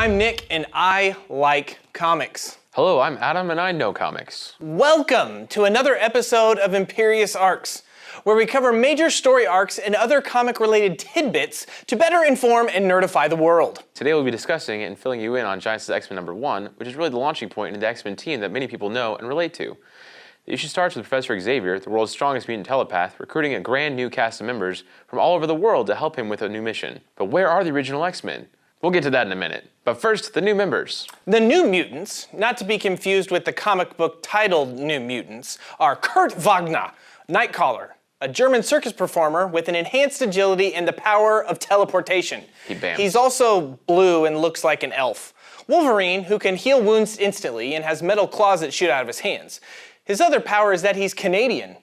I'm Nick, and I like comics. Hello, I'm Adam, and I know comics. Welcome to another episode of Imperius Arcs, where we cover major story arcs and other comic-related tidbits to better inform and nerdify the world. Today we'll be discussing and filling you in on Giants' X-Men #1, which is really the launching point into the X-Men team that many people know and relate to. The issue starts with Professor Xavier, the world's strongest mutant telepath, recruiting a grand new cast of members from all over the world to help him with a new mission. But where are the original X-Men? We'll get to that in a minute. But first, the new members. The New Mutants, not to be confused with the comic book titled New Mutants, are Kurt Wagner, Nightcrawler, a German circus performer with an enhanced agility and the power of teleportation. He's also blue and looks like an elf. Wolverine, who can heal wounds instantly and has metal claws that shoot out of his hands. His other power is that he's Canadian.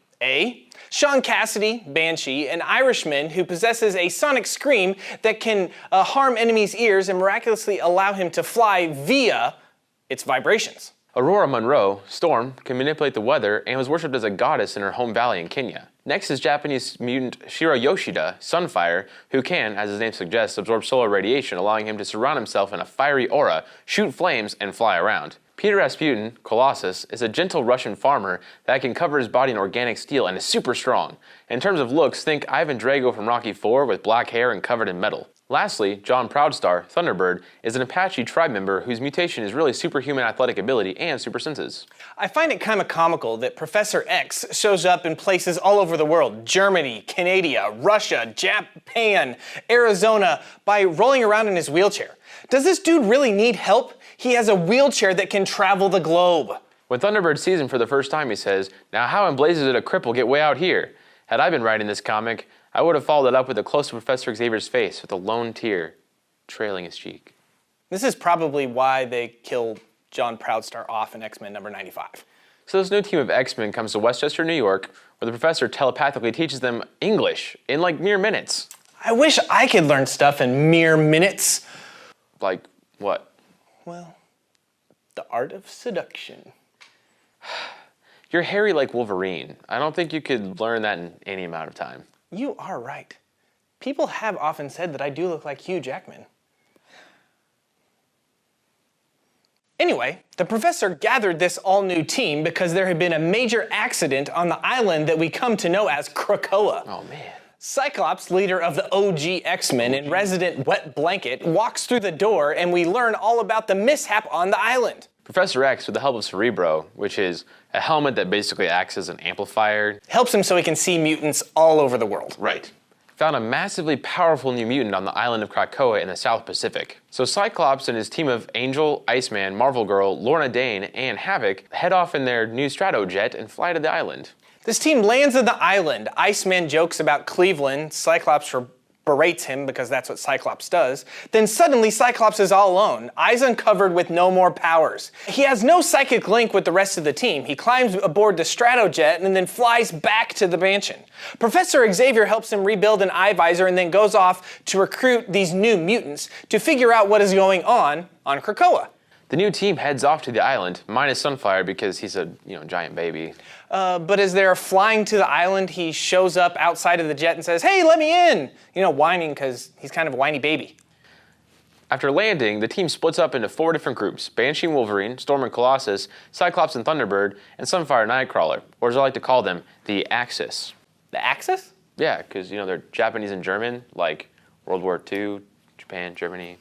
Sean Cassidy, Banshee, an Irishman who possesses a sonic scream that can harm enemies' ears and miraculously allow him to fly via its vibrations. Aurora Monroe, Storm, can manipulate the weather and was worshipped as a goddess in her home valley in Kenya. Next is Japanese mutant Shiro Yoshida, Sunfire, who can, as his name suggests, absorb solar radiation, allowing him to surround himself in a fiery aura, shoot flames, and fly around. Peter Rasputin, Colossus, is a gentle Russian farmer that can cover his body in organic steel and is super strong. In terms of looks, think Ivan Drago from Rocky IV with black hair and covered in metal. Lastly, John Proudstar, Thunderbird, is an Apache tribe member whose mutation is really superhuman athletic ability and super senses. I find it kind of comical that Professor X shows up in places all over the world. Germany, Canada, Russia, Japan, Arizona, by rolling around in his wheelchair. Does this dude really need help? He has a wheelchair that can travel the globe. When Thunderbird sees him for the first time, he says, "Now how in blazes did a cripple get way out here? Had I been writing this comic, I would have followed it up with a close to Professor Xavier's face with a lone tear trailing his cheek." This is probably why they killed John Proudstar off in X-Men number 95. So this new team of X-Men comes to Westchester, New York, where the professor telepathically teaches them English in like mere minutes. I wish I could learn stuff in mere minutes. Like what? Well, the art of seduction. You're hairy like Wolverine. I don't think you could learn that in any amount of time. You are right. People have often said that I do look like Hugh Jackman. Anyway, the professor gathered this all-new team because there had been a major accident on the island that we come to know as Krakoa. Oh man. Cyclops, leader of the OG X-Men and resident Wet Blanket, walks through the door and we learn all about the mishap on the island. Professor X, with the help of Cerebro, which is a helmet that basically acts as an amplifier, helps him so he can see mutants all over the world. Right. Found a massively powerful new mutant on the island of Krakoa in the South Pacific. So Cyclops and his team of Angel, Iceman, Marvel Girl, Lorna Dane, and Havoc head off in their new Stratojet and fly to the island. This team lands on the island. Iceman jokes about Cleveland. Cyclops berates him because that's what Cyclops does. Then suddenly Cyclops is all alone, eyes uncovered with no more powers. He has no psychic link with the rest of the team. He climbs aboard the Stratojet and then flies back to the mansion. Professor Xavier helps him rebuild an eye visor and then goes off to recruit these new mutants to figure out what is going on Krakoa. The new team heads off to the island, minus Sunfire because he's a giant baby. But as they're flying to the island, he shows up outside of the jet and says, "Hey, let me in!" Whining because he's kind of a whiny baby. After landing, the team splits up into 4 different groups: Banshee and Wolverine, Storm and Colossus, Cyclops and Thunderbird, and Sunfire and Nightcrawler, or as I like to call them, the Axis. The Axis? Yeah, because they're Japanese and German, like World War II, Japan, Germany.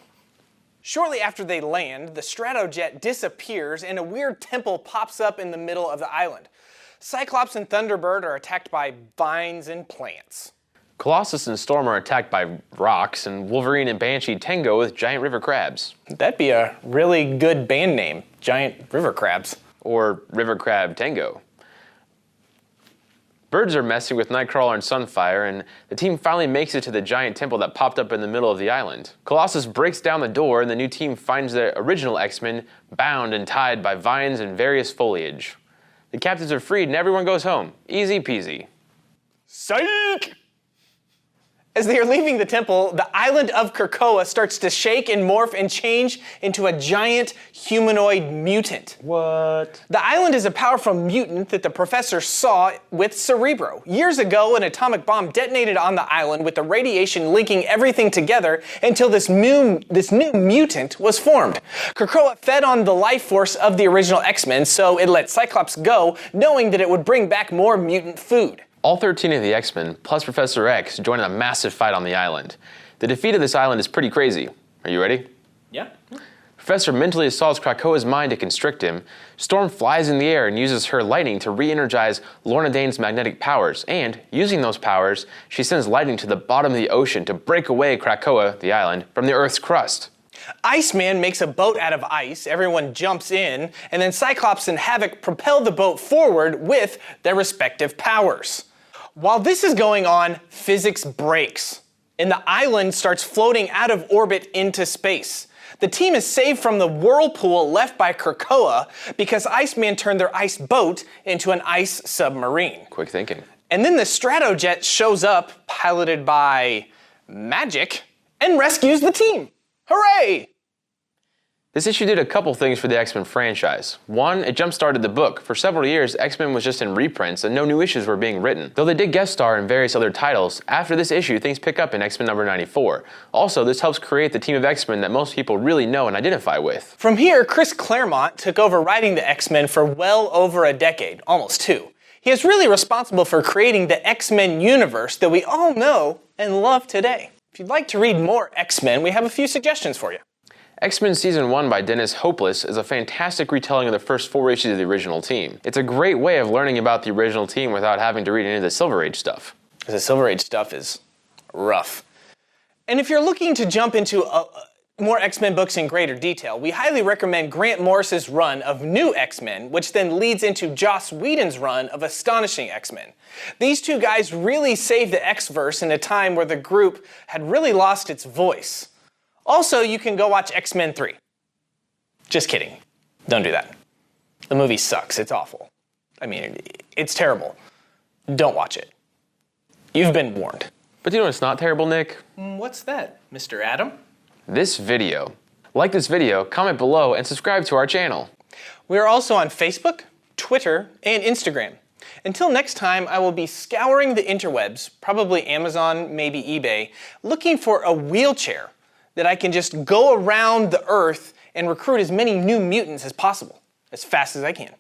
Shortly after they land, the Stratojet disappears and a weird temple pops up in the middle of the island. Cyclops and Thunderbird are attacked by vines and plants. Colossus and Storm are attacked by rocks, and Wolverine and Banshee tango with giant river crabs. That'd be a really good band name, Giant River Crabs. Or River Crab Tango. Birds are messing with Nightcrawler and Sunfire, and the team finally makes it to the giant temple that popped up in the middle of the island. Colossus breaks down the door, and the new team finds the original X-Men bound and tied by vines and various foliage. The captives are freed, and everyone goes home. Easy peasy. Psych! As they are leaving the temple, the island of Krakoa starts to shake and morph and change into a giant humanoid mutant. What? The island is a powerful mutant that the professor saw with Cerebro. Years ago, an atomic bomb detonated on the island with the radiation linking everything together until this new mutant was formed. Krakoa fed on the life force of the original X-Men, so it let Cyclops go, knowing that it would bring back more mutant food. All 13 of the X-Men, plus Professor X, join in a massive fight on the island. The defeat of this island is pretty crazy. Are you ready? Yeah. Professor mentally assaults Krakoa's mind to constrict him. Storm flies in the air and uses her lightning to re-energize Lorna Dane's magnetic powers, and, using those powers, she sends lightning to the bottom of the ocean to break away Krakoa, the island, from the Earth's crust. Iceman makes a boat out of ice, everyone jumps in, and then Cyclops and Havoc propel the boat forward with their respective powers. While this is going on, physics breaks, and the island starts floating out of orbit into space. The team is saved from the whirlpool left by Krakoa because Iceman turned their ice boat into an ice submarine. Quick thinking. And then the Stratojet shows up, piloted by Magic, and rescues the team. Hooray! This issue did a couple things for the X-Men franchise. One, it jump-started the book. For several years, X-Men was just in reprints and no new issues were being written. Though they did guest star in various other titles, after this issue, things pick up in X-Men number 94. Also, this helps create the team of X-Men that most people really know and identify with. From here, Chris Claremont took over writing the X-Men for well over a decade, almost two. He is really responsible for creating the X-Men universe that we all know and love today. If you'd like to read more X-Men, we have a few suggestions for you. X-Men Season 1 by Dennis Hopeless is a fantastic retelling of the first 4 issues of the original team. It's a great way of learning about the original team without having to read any of the Silver Age stuff. The Silver Age stuff is rough. And if you're looking to jump into more X-Men books in greater detail, we highly recommend Grant Morris's run of New X-Men, which then leads into Joss Whedon's run of Astonishing X-Men. These two guys really saved the X-verse in a time where the group had really lost its voice. Also, you can go watch X-Men 3. Just kidding. Don't do that. The movie sucks. It's awful. I mean, it's terrible. Don't watch it. You've been warned. But you know what's not terrible, Nick? What's that, Mr. Adam? This video. Like this video, comment below, and subscribe to our channel. We are also on Facebook, Twitter, and Instagram. Until next time, I will be scouring the interwebs, probably Amazon, maybe eBay, looking for a wheelchair that I can just go around the Earth and recruit as many new mutants as possible, as fast as I can.